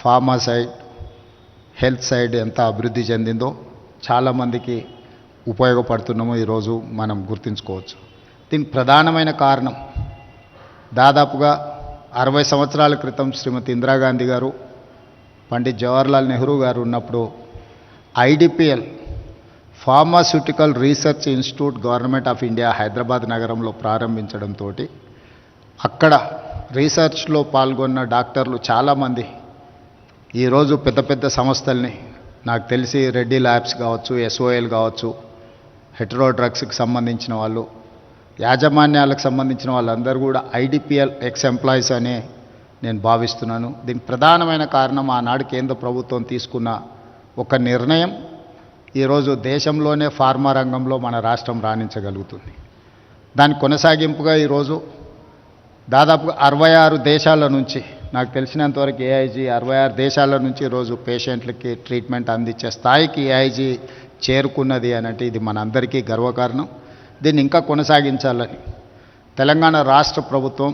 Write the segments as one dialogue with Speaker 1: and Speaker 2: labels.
Speaker 1: Pharma side, health side ఎంత అభివృద్ధి చెందిందో చాలామందికి ఉపయోగపడుతున్నామో ఈరోజు మనం గుర్తుంచుకోవచ్చు. దీనికి ప్రధానమైన కారణం దాదాపుగా 60 సంవత్సరాల క్రితం శ్రీమతి ఇందిరాగాంధీ గారు, పండిత్ జవహర్లాల్ నెహ్రూ గారు ఉన్నప్పుడు IDPL pharmaceutical research institute government of India Hyderabad నగరంలో ప్రారంభించడంతో అక్కడ రీసెర్చ్లో పాల్గొన్న డాక్టర్లు చాలామంది ఈరోజు పెద్ద పెద్ద సంస్థల్ని, నాకు తెలిసి రెడ్డి ల్యాబ్స్ కావచ్చు, ఎస్ఓఎల్ కావచ్చు, హెటరో డ్రగ్స్కి సంబంధించిన వాళ్ళు, యాజమాన్యాలకు సంబంధించిన వాళ్ళందరూ కూడా ఐడిపిఎల్ ఎక్స్ ఎంప్లాయీస్ అనే నేను భావిస్తున్నాను. దీనికి ప్రధానమైన కారణం ఆనాడు కేంద్ర ప్రభుత్వం తీసుకున్న ఒక నిర్ణయం ఈరోజు దేశంలోనే ఫార్మా రంగంలో మన రాష్ట్రం రాణించగలుగుతుంది. దాని కొనసాగింపుగా ఈరోజు దాదాపుగా 66 దేశాల నుంచి, నాకు తెలిసినంతవరకు ఏఐజీ 66 దేశాల నుంచి ఈరోజు పేషెంట్లకి ట్రీట్మెంట్ అందించే స్థాయికి ఏఐజీ చేరుకున్నది అని అంటే ఇది మనందరికీ గర్వకారణం. దీన్ని ఇంకా కొనసాగించాలని తెలంగాణ రాష్ట్ర ప్రభుత్వం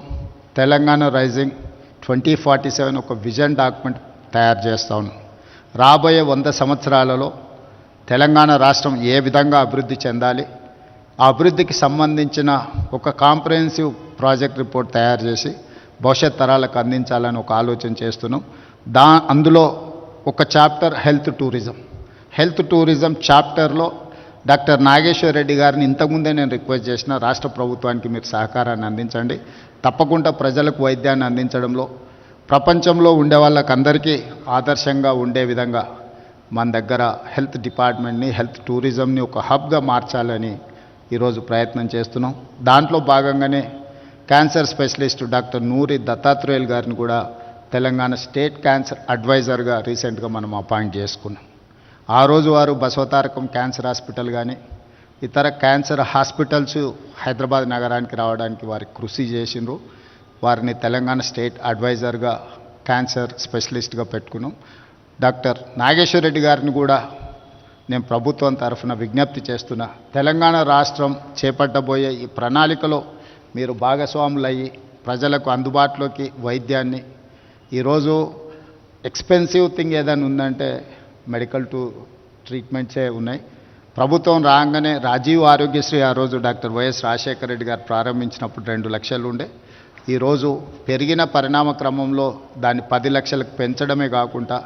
Speaker 1: తెలంగాణ రైజింగ్ 2047 ఒక విజన్ డాక్యుమెంట్ తయారు చేస్తా ఉన్నాం. రాబోయే 100 సంవత్సరాలలో తెలంగాణ రాష్ట్రం ఏ విధంగా అభివృద్ధి చెందాలి, ఆ అభివృద్ధికి సంబంధించిన ఒక కాంప్రహెన్సివ్ ప్రాజెక్ట్ రిపోర్ట్ తయారు చేసి భవిష్యత్ తరాలకు అందించాలని ఒక ఆలోచన చేస్తున్నాం. అందులో ఒక చాప్టర్ హెల్త్ టూరిజం చాప్టర్లో డాక్టర్ నాగేశ్వర్ రెడ్డి గారిని ఇంతకుముందే నేను రిక్వెస్ట్ చేసిన, రాష్ట్ర ప్రభుత్వానికి మీరు సహకారాన్ని అందించండి. తప్పకుండా ప్రజలకు వైద్యాన్ని అందించడంలో ప్రపంచంలో ఉండే వాళ్ళకందరికీ ఆదర్శంగా ఉండే విధంగా మన దగ్గర హెల్త్ డిపార్ట్మెంట్ని, హెల్త్ టూరిజంని ఒక హబ్గా మార్చాలని ఈరోజు ప్రయత్నం చేస్తున్నాం. దాంట్లో భాగంగానే క్యాన్సర్ స్పెషలిస్ట్ డాక్టర్ నూరి దత్తాత్రేయులు గారిని కూడా తెలంగాణ స్టేట్ క్యాన్సర్ అడ్వైజర్గా రీసెంట్గా మనం అపాయింట్ చేసుకున్నాం. ఆ రోజు వారు బసవతారకం క్యాన్సర్ హాస్పిటల్ కానీ ఇతర క్యాన్సర్ హాస్పిటల్స్ హైదరాబాద్ నగరానికి రావడానికి వారి కృషి చేసిండ్రు. వారిని తెలంగాణ స్టేట్ అడ్వైజర్గా క్యాన్సర్ స్పెషలిస్ట్గా పెట్టుకున్నాం. డాక్టర్ నాగేశ్వర్ రెడ్డి గారిని కూడా నేను ప్రభుత్వం తరఫున విజ్ఞప్తి చేస్తున్నా, తెలంగాణ రాష్ట్రం చేపట్టబోయే ఈ ప్రణాళికలో మీరు భాగస్వాములయ్యి ప్రజలకు అందుబాటులోకి వైద్యాన్ని, ఈరోజు ఎక్స్పెన్సివ్ థింగ్ ఏదైనా ఉందంటే మెడికల్ ట్రీట్మెంట్సే ఉన్నాయి. ప్రభుత్వం రాగానే రాజీవ్ ఆరోగ్యశ్రీ ఆ రోజు డాక్టర్ వైఎస్ రాజశేఖర రెడ్డి గారు ప్రారంభించినప్పుడు 2 లక్షలు ఉండే, ఈరోజు పెరిగిన పరిణామ క్రమంలో దాన్ని 10 లక్షలకు పెంచడమే కాకుండా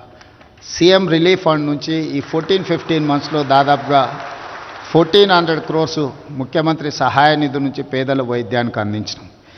Speaker 1: సీఎం రిలీఫ్ ఫండ్ నుంచి ఈ 14-15 మంత్స్లో దాదాపుగా 1400 crores ముఖ్యమంత్రి సహాయ నిధి నుంచి పేదల వైద్యానికి అందించినాం.